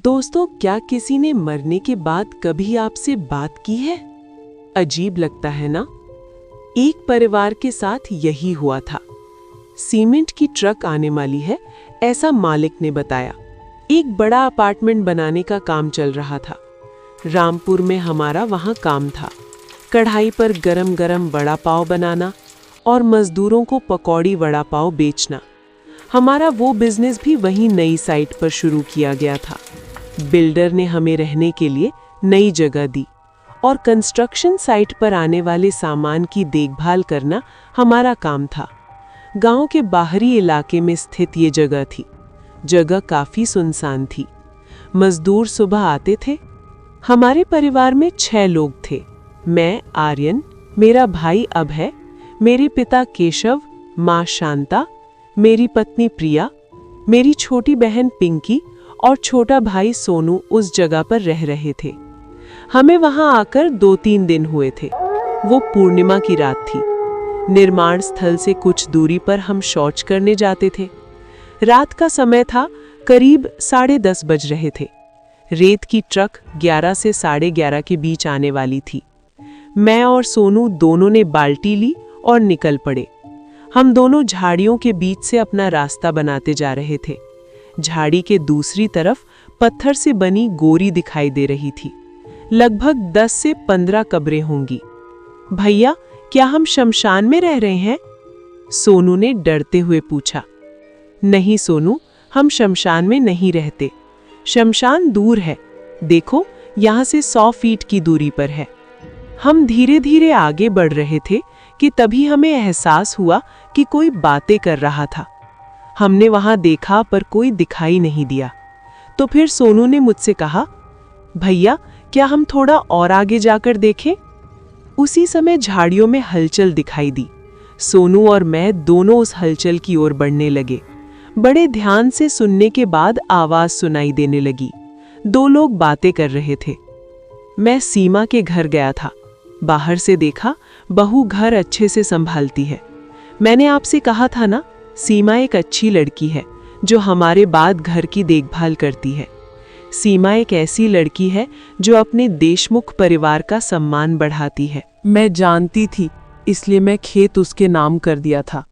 दोस्तों, क्या किसी ने मरने के बाद कभी आपसे बात की है? अजीब लगता है ना? एक परिवार के साथ यही हुआ था। सीमेंट की ट्रक आने वाली है, ऐसा मालिक ने बताया। एक बड़ा अपार्टमेंट बनाने का काम चल रहा था। रामपुर में हमारा वहाँ काम था। कढ़ाई पर गरम गरम वड़ा पाव बनाना और मजदूरों को पकौड़ी वड़ा पाव बेचना। हमारा वो बिजनेस भी वही नई साइट पर शुरू किया गया था। बिल्डर ने हमें रहने के लिए नई जगह दी और कंस्ट्रक्शन साइट पर आने वाले सामान की देखभाल करना हमारा काम था। गांव के बाहरी इलाके में स्थित ये जगह थी। जगह काफी सुनसान थी। मजदूर सुबह आते थे। हमारे परिवार में 6 लोग थे। मैं आर्यन, मेरा भाई अभय, मेरे पिता केशव, माँ शांता, मेरी पत्नी प्रिया, मेरी छोटी बहन पिंकी और छोटा भाई सोनू उस जगह पर रह रहे थे। हमें वहां आकर 2-3 दिन हुए थे। वो पूर्णिमा की रात थी। निर्माण स्थल से कुछ दूरी पर हम शौच करने जाते थे। रात का समय था, करीब 10:30 बज रहे थे। रेत की ट्रक 11 से 11:30 के बीच आने वाली थी। मैं और सोनू दोनों ने बाल्टी ली और निकल पड़े। हम दोनों झाड़ियों के बीच से अपना रास्ता बनाते जा रहे थे। झाड़ी के दूसरी तरफ पत्थर से बनी गोरी दिखाई दे रही थी। लगभग 10 से 15 कब्रें होंगी। भैया, क्या हम शमशान में रह रहे हैं? सोनू ने डरते हुए पूछा। नहीं सोनू, हम शमशान में नहीं रहते। शमशान दूर है। देखो, यहाँ से 100 फीट की दूरी पर है। हम धीरे धीरे आगे बढ़ रहे थे कि तभी हमें एहसास हुआ कि कोई बातें कर रहा था। हमने वहां देखा पर कोई दिखाई नहीं दिया। तो फिर सोनू ने मुझसे कहा, भैया, क्या हम थोड़ा और आगे जाकर देखें? उसी समय झाड़ियों में हलचल दिखाई दी। सोनू और मैं दोनों उस हलचल की ओर बढ़ने लगे। बड़े ध्यान से सुनने के बाद आवाज सुनाई देने लगी। 2 लोग बातें कर रहे थे। मैं सीमा के घर गया था। बाहर से देखा, बहू घर अच्छे से संभालती है। मैंने आपसे कहा था ना, सीमा एक अच्छी लड़की है जो हमारे बाद घर की देखभाल करती है। सीमा एक ऐसी लड़की है जो अपने देशमुख परिवार का सम्मान बढ़ाती है। मैं जानती थी, इसलिए मैं खेत उसके नाम कर दिया था।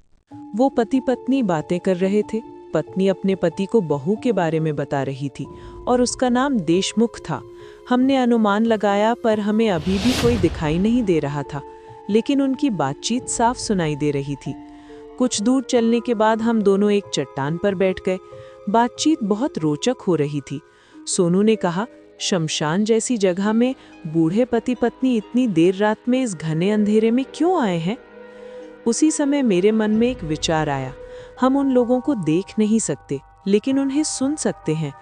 वो पति पत्नी बातें कर रहे थे। पत्नी अपने पति को बहू के बारे में बता रही थी और उसका नाम देशमुख था। हमने अनुमान लगाया पर हमें अभी भी कोई दिखाई नहीं दे रहा था, लेकिन उनकी बातचीत साफ सुनाई दे रही थी। कुछ दूर चलने के बाद हम दोनों एक चट्टान पर बैठ गए। बातचीत बहुत रोचक हो रही थी। सोनू ने कहा, शमशान जैसी जगह में बूढ़े पति पत्नी इतनी देर रात में इस घने अंधेरे में क्यों आए हैं? उसी समय मेरे मन में एक विचार आया। हम उन लोगों को देख नहीं सकते, लेकिन उन्हें सुन सकते हैं।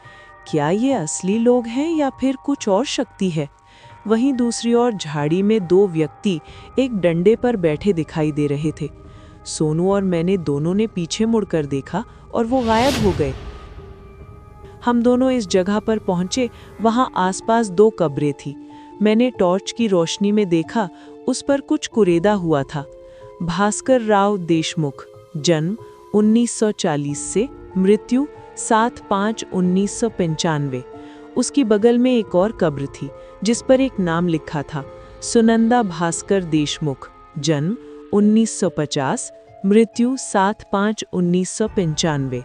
क्या ये असली लोग हैं या फिर कुछ और शक्ति है? वहीं दूसरी ओर झाड़ी में 2 व्यक्ति एक डंडे पर बैठे दिखाई दे रहे थे। सोनू और मैंने दोनों ने पीछे मुड़कर देखा और वो गायब हो गए। हम दोनों इस जगह पर पहुंचे। वहां आसपास 2 कब्रें थी। मैंने टॉर्च की रोशनी में देखा, उस पर कुछ कुरेदा हुआ था। भास्कर राव देशमुख, जन्म 1940 से, मृत्यु 7/5/1995। उसकी बगल में एक और कब्र थी जिस पर एक नाम लिखा था, सुनंदा भास्कर देशमुख, जन्म 1950, मृत्यु 7/5/1995।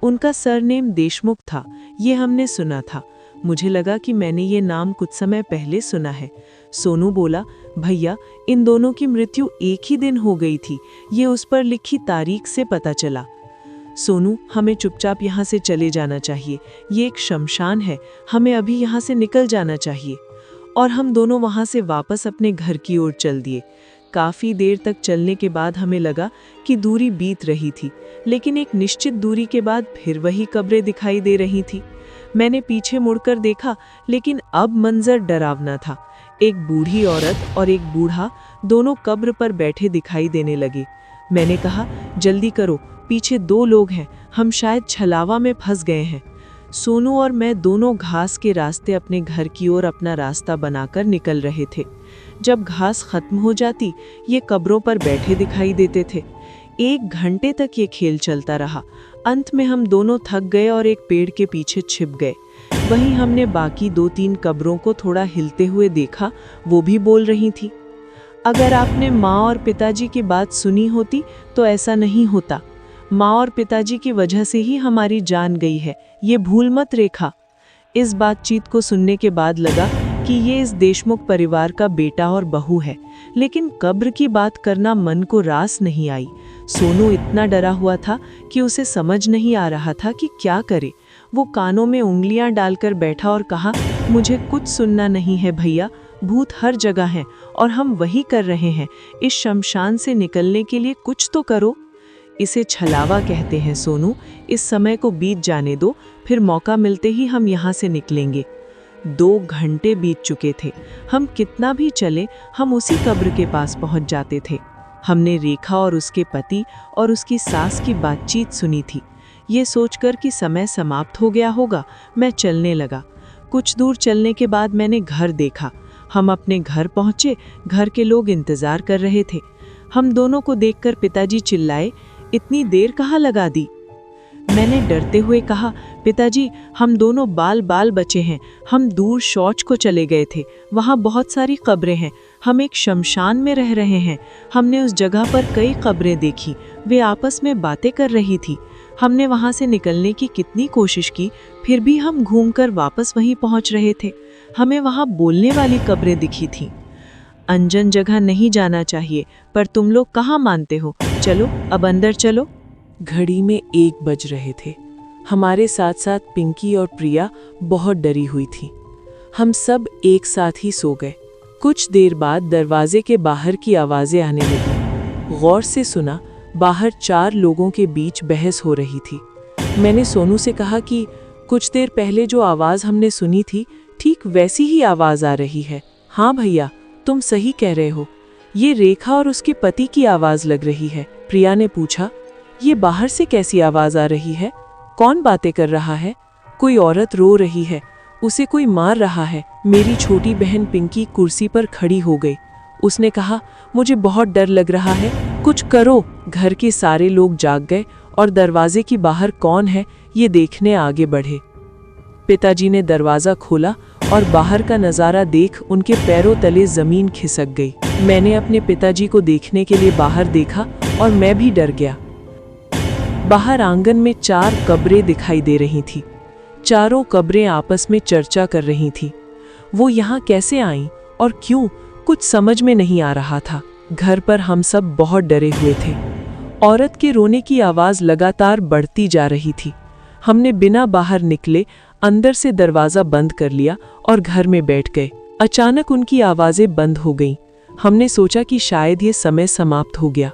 उनका सरनेम देशमुख था, ये हमने सुना था। मुझे लगा कि मैंने ये नाम कुछ समय पहले सुना है। सोनू बोला, भैया, इन दोनों की मृत्यु एक ही दिन हो गई थी। ये उस पर लिखी तारीख से पता चला। सोनू, हमें चुपचाप यहाँ से चले जाना चाहिए। ये एक शमशान है, हमें अभी यहाँ से निकल जाना चाहिए। और हम दोनों वहाँ से वापस अपने घर की ओर चल दिए। काफ़ी देर तक चलने के बाद हमें लगा कि दूरी बीत रही थी, लेकिन एक निश्चित दूरी के बाद फिर वही कब्रें दिखाई दे रही थी। मैंने पीछे मुड़कर देखा, लेकिन अब मंजर डरावना था। एक बूढ़ी औरत और एक बूढ़ा दोनों कब्र पर बैठे दिखाई देने लगे। मैंने कहा, जल्दी करो, पीछे 2 लोग हैं, हम शायद छलावा में फंस गए हैं। सोनू और मैं दोनों घास के रास्ते अपने घर की ओर अपना रास्ता बनाकर निकल रहे थे। जब घास खत्म हो जाती, ये कब्रों पर बैठे दिखाई देते थे। 1 घंटे तक ये खेल चलता रहा। अंत में हम दोनों थक गए और एक पेड़ के पीछे छिप गए। वहीं हमने बाकी 2-3 कब्रों को थोड़ा हिलते हुए देखा, वो भी बोल रही थी। अगर आपने माँ और पिताजी की बात सुनी होती तो ऐसा नहीं होता। माँ और पिताजी की वजह से ही हमारी जान गई है, ये भूल मत रेखा। इस बातचीत को सुनने के बाद लगा कि ये इस देशमुख परिवार का बेटा और बहू है, लेकिन कब्र की बात करना मन को रास नहीं आई। सोनू इतना डरा हुआ था कि उसे समझ नहीं आ रहा था कि क्या करे। वो कानों में उंगलियां डालकर बैठा और कहा, मुझे कुछ सुनना नहीं है भैया, भूत हर जगह हैं और हम वही कर रहे हैं। इस शमशान से निकलने के लिए कुछ तो करो। इसे छलावा कहते हैं सोनू, इस समय को बीत जाने दो, फिर मौका मिलते ही हम यहाँ से निकलेंगे। 2 घंटे बीत चुके थे। हम कितना भी चले, हम उसी कब्र के पास पहुँच जाते थे। हमने रेखा और उसके पति और उसकी सास की बातचीत सुनी थी। ये सोचकर कि समय समाप्त हो गया होगा, मैं चलने लगा। कुछ दूर चलने के बाद मैंने घर देखा। हम अपने घर पहुँचे, घर के लोग इंतज़ार कर रहे थे। हम दोनों को देखकर पिताजी चिल्लाए, इतनी देर कहाँ लगा दी? मैंने डरते हुए कहा, पिताजी हम दोनों बाल बचे हैं, हम दूर शौच को चले गए थे, वहाँ बहुत सारी कब्रें हैं, हम एक शमशान में रह रहे हैं। हमने उस जगह पर कई कब्रें देखी, वे आपस में बातें कर रही थी। हमने वहाँ से निकलने की कितनी कोशिश की, फिर भी हम घूमकर वापस वहीं पहुँच रहे थे। हमें वहाँ बोलने वाली कब्रें दिखी थीं। अनजान जगह नहीं जाना चाहिए, पर तुम लोग कहाँ मानते हो? चलो अब अंदर चलो। घड़ी में 1 बज रहे थे। हमारे साथ साथ पिंकी और प्रिया बहुत डरी हुई थी। हम सब एक साथ ही सो गए। कुछ देर बाद दरवाजे के बाहर की आवाज़ें आने लगी। गौर से सुना, बाहर 4 लोगों के बीच बहस हो रही थी। मैंने सोनू से कहा कि कुछ देर पहले जो आवाज़ हमने सुनी थी, ठीक वैसी ही आवाज़ आ रही है। हाँ भैया, तुम सही कह रहे हो, ये रेखा और उसके पति की आवाज़ लग रही है। प्रिया ने पूछा, ये बाहर से कैसी आवाज़ आ रही है? कौन बातें कर रहा है? कोई औरत रो रही है, उसे कोई मार रहा है। मेरी छोटी बहन पिंकी कुर्सी पर खड़ी हो गई। उसने कहा, मुझे बहुत डर लग रहा है, कुछ करो। घर के सारे लोग जाग गए और दरवाजे की बाहर कौन है ये देखने आगे बढ़े। पिताजी ने दरवाज़ा खोला और बाहर का नज़ारा देख उनके पैरों तले ज़मीन खिसक गई। मैंने अपने पिताजी को देखने के लिए बाहर देखा और मैं भी डर गया। बाहर आंगन में 4 कब्रें दिखाई दे रही थीं। चारों कब्रें आपस में चर्चा कर रही थीं। वो यहाँ कैसे आईं और क्यों, कुछ समझ में नहीं आ रहा था। घर पर हम सब बहुत डरे हुए थे। औरत के रोने की आवाज़ लगातार बढ़ती जा रही थी। हमने बिना बाहर निकले अंदर से दरवाज़ा बंद कर लिया और घर में बैठ गए। अचानक उनकी आवाज़ें बंद हो गईं। हमने सोचा कि शायद ये समय समाप्त हो गया।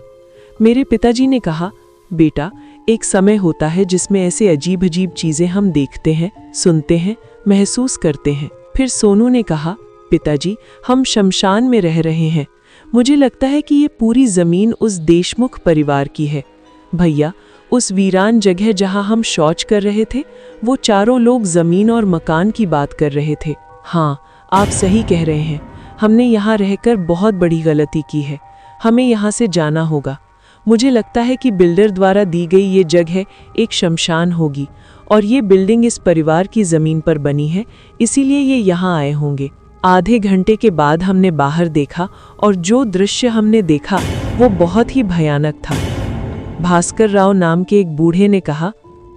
मेरे पिताजी ने कहा, बेटा, एक समय होता है जिसमें ऐसे अजीब अजीब चीज़ें हम देखते हैं, सुनते हैं, महसूस करते हैं। फिर सोनू ने कहा, पिताजी, हम शमशान में रह रहे हैं। मुझे लगता है कि ये पूरी ज़मीन उस देशमुख परिवार की है। भैया, उस वीरान जगह जहां हम शौच कर रहे थे, वो चारों लोग ज़मीन और मकान की बात कर रहे थे। हाँ, आप सही कह रहे हैं। हमने यहाँ रहकर बहुत बड़ी गलती की है। हमें यहाँ से जाना होगा। मुझे लगता है कि बिल्डर द्वारा दी गई ये जगह एक शमशान होगी और ये बिल्डिंग इस परिवार की ज़मीन पर बनी है, इसीलिए ये यहाँ आए होंगे। आधे घंटे के बाद हमने बाहर देखा और जो दृश्य हमने देखा वो बहुत ही भयानक था। भास्कर राव नाम के एक बूढ़े ने कहा,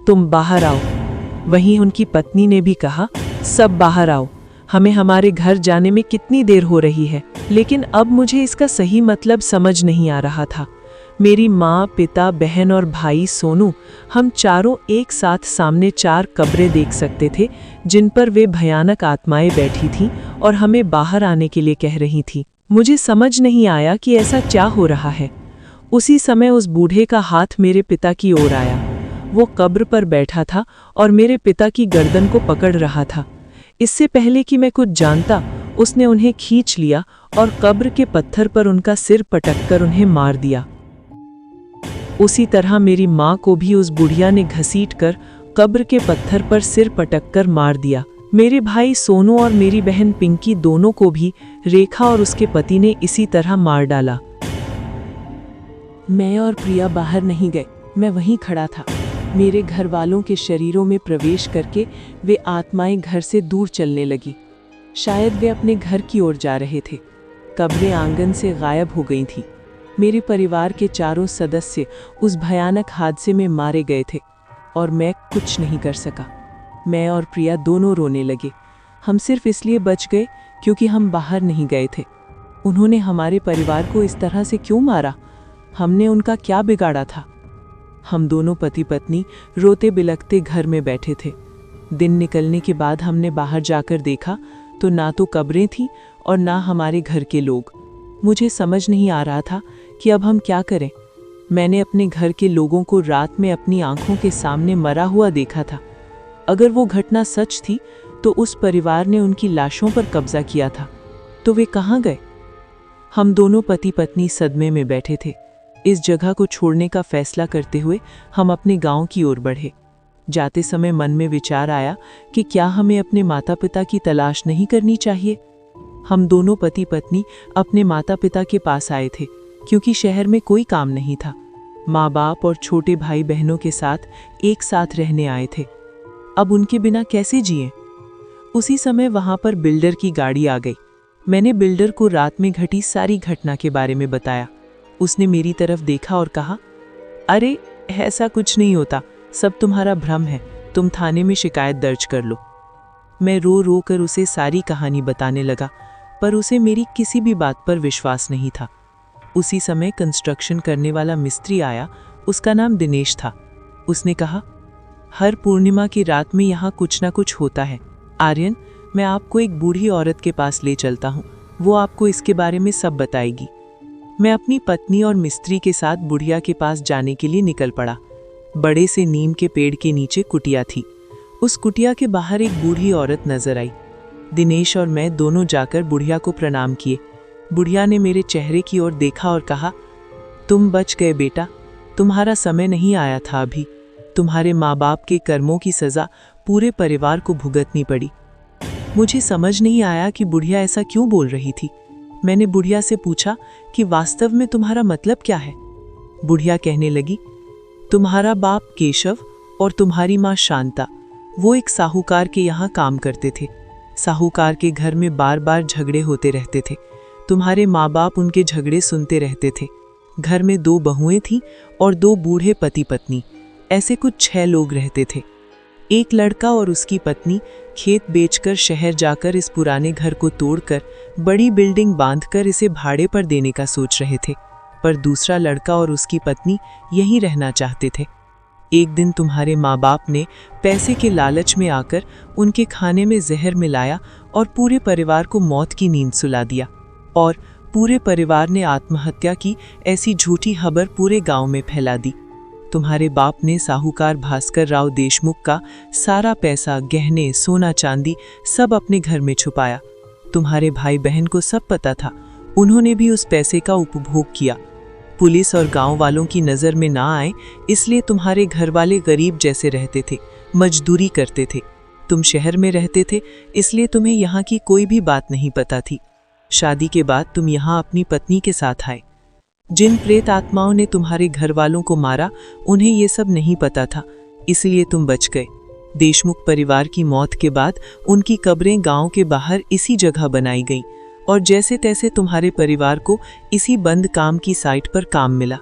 तुम बाहर आओ। वहीं उनकी पत्नी ने भी कहा, सब बाहर आओ, हमें हमारे घर जाने में कितनी देर हो रही है। लेकिन अब मुझे इसका सही मतलब समझ नहीं आ रहा था। मेरी माँ, पिता, बहन और भाई सोनू, हम चारों एक साथ सामने 4 कब्रें देख सकते थे जिन पर वे भयानक आत्माएं बैठी थीं और हमें बाहर आने के लिए कह रही थीं। मुझे समझ नहीं आया कि ऐसा क्या हो रहा है। उसी समय उस बूढ़े का हाथ मेरे पिता की ओर आया। वो कब्र पर बैठा था और मेरे पिता की गर्दन को पकड़ रहा था। इससे पहले कि मैं कुछ जानता, उसने उन्हें खींच लिया और कब्र के पत्थर पर उनका सिर पटककर उन्हें मार दिया। उसी तरह मेरी माँ को भी उस बुढ़िया ने घसीटकर कब्र के पत्थर पर सिर पटककर मार दिया। मेरे भाई सोनू और मेरी बहन पिंकी दोनों को भी रेखा और उसके पति ने इसी तरह मार डाला। मैं और प्रिया बाहर नहीं गए, मैं वहीं खड़ा था। मेरे घर वालों के शरीरों में प्रवेश करके वे आत्माएं घर से दूर चलने लगी। शायद वे अपने घर की ओर जा रहे थे। कब्रें आंगन से गायब हो गई थीं। मेरे परिवार के चारों सदस्य उस भयानक हादसे में मारे गए थे और मैं कुछ नहीं कर सका। मैं और प्रिया दोनों रोने लगे। हम सिर्फ इसलिए बच गए क्योंकि हम बाहर नहीं गए थे। उन्होंने हमारे परिवार को इस तरह से क्यों मारा? हमने उनका क्या बिगाड़ा था? हम दोनों पति पत्नी रोते बिलखते घर में बैठे थे। दिन निकलने के बाद हमने बाहर जाकर देखा तो ना तो कब्रें थीं और ना हमारे घर के लोग। मुझे समझ नहीं आ रहा था कि अब हम क्या करें। मैंने अपने घर के लोगों को रात में अपनी आंखों के सामने मरा हुआ देखा था। अगर वो घटना सच थी तो उस परिवार ने उनकी लाशों पर कब्जा किया था। तो वे कहाँ गए? हम दोनों पति पत्नी सदमे में बैठे थे। इस जगह को छोड़ने का फैसला करते हुए हम अपने गांव की ओर बढ़े। जाते समय मन में विचार आया कि क्या हमें अपने माता पिता की तलाश नहीं करनी चाहिए। हम दोनों पति पत्नी अपने माता पिता के पास आए थे क्योंकि शहर में कोई काम नहीं था। माँ बाप और छोटे भाई बहनों के साथ एक साथ रहने आए थे। अब उनके बिना कैसे जिएं? उसी समय वहां पर बिल्डर की गाड़ी आ गई। मैंने बिल्डर को रात में घटी सारी घटना के बारे में बताया। उसने मेरी तरफ देखा और कहा, अरे ऐसा कुछ नहीं होता, सब तुम्हारा भ्रम है, तुम थाने में शिकायत दर्ज कर लो। मैं रो रो कर उसे सारी कहानी बताने लगा, पर उसे मेरी किसी भी बात पर विश्वास नहीं था। उसी समय कंस्ट्रक्शन करने वाला मिस्त्री आया। उसका नाम दिनेश था। उसने कहा, हर पूर्णिमा की रात में यहाँ कुछ ना कुछ होता है। आर्यन, मैं आपको एक बूढ़ी औरत के पास ले चलता हूँ, वो आपको इसके बारे में सब बताएगी। मैं अपनी पत्नी और मिस्त्री के साथ बुढ़िया के पास जाने के लिए निकल पड़ा। बड़े से नीम के पेड़ के नीचे कुटिया थी। उस कुटिया के बाहर एक बूढ़ी औरत नजर आई। दिनेश और मैं दोनों जाकर बुढ़िया को प्रणाम किए। बुढ़िया ने मेरे चेहरे की ओर देखा और कहा, तुम बच गए बेटा, तुम्हारा समय नहीं आया था अभी। तुम्हारे माँ बाप के कर्मों की सजा पूरे परिवार को भुगतनी पड़ी। मुझे समझ नहीं आया कि बुढ़िया ऐसा क्यों बोल रही थी। मैंने बुढ़िया से पूछा कि वास्तव में तुम्हारा मतलब क्या है। बुढ़िया कहने लगी, तुम्हारा बाप केशव और तुम्हारी माँ शांता, वो एक साहूकार के यहाँ काम करते थे। साहूकार के घर में बार बार झगड़े होते रहते थे। तुम्हारे माँ बाप उनके झगड़े सुनते रहते थे। घर में 2 बहुएं थीं और 2 बूढ़े पति पत्नी, ऐसे कुछ 6 लोग रहते थे। एक लड़का और उसकी पत्नी खेत बेचकर शहर जाकर इस पुराने घर को तोड़कर बड़ी बिल्डिंग बांधकर इसे भाड़े पर देने का सोच रहे थे, पर दूसरा लड़का और उसकी पत्नी यहीं रहना चाहते थे। एक दिन तुम्हारे माँ बाप ने पैसे के लालच में आकर उनके खाने में जहर मिलाया और पूरे परिवार को मौत की नींद सुला दिया, और पूरे परिवार ने आत्महत्या की ऐसी झूठी खबर पूरे गांव में फैला दी। तुम्हारे बाप ने साहूकार भास्कर राव देशमुख का सारा पैसा, गहने, सोना चांदी सब अपने घर में छुपाया। तुम्हारे भाई बहन को सब पता था, उन्होंने भी उस पैसे का उपभोग किया। पुलिस और गांव वालों की नज़र में ना आए इसलिए तुम्हारे घर वाले गरीब जैसे रहते थे, मजदूरी करते थे। तुम शहर में रहते थे इसलिए तुम्हें यहाँ की कोई भी बात नहीं पता थी। शादी के बाद तुम यहाँ अपनी पत्नी के साथ आए। जिन प्रेत आत्माओं ने तुम्हारे घर वालों को मारा उन्हें ये सब नहीं पता था, इसलिए तुम बच गए। देशमुख परिवार की मौत के बाद उनकी कब्रें गांव के बाहर इसी जगह बनाई गईं और जैसे तैसे तुम्हारे परिवार को इसी बंद काम की साइट पर काम मिला।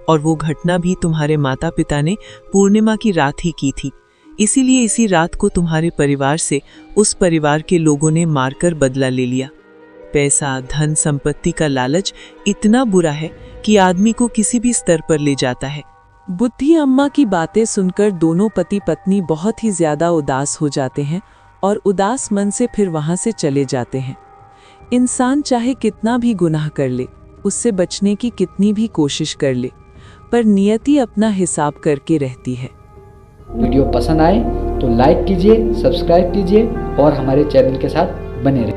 और वो घटना भी तुम्हारे माता पिता ने पूर्णिमा की रात ही की थी, इसीलिए इसी रात को तुम्हारे परिवार से उस परिवार के लोगों ने मारकर बदला ले लिया। पैसा, धन संपत्ति का लालच इतना बुरा है कि आदमी को किसी भी स्तर पर ले जाता है। बुद्धि अम्मा की बातें सुनकर दोनों पति पत्नी बहुत ही ज्यादा उदास हो जाते हैं और उदास मन से फिर वहां से चले जाते हैं। इंसान चाहे कितना भी गुनाह कर ले, उससे बचने की कितनी भी कोशिश कर ले, पर नियति अपना हिसाब करके रहती है। वीडियो पसंद आए तो लाइक कीजिए, सब्सक्राइब कीजिए और हमारे चैनल के साथ बने रहिए।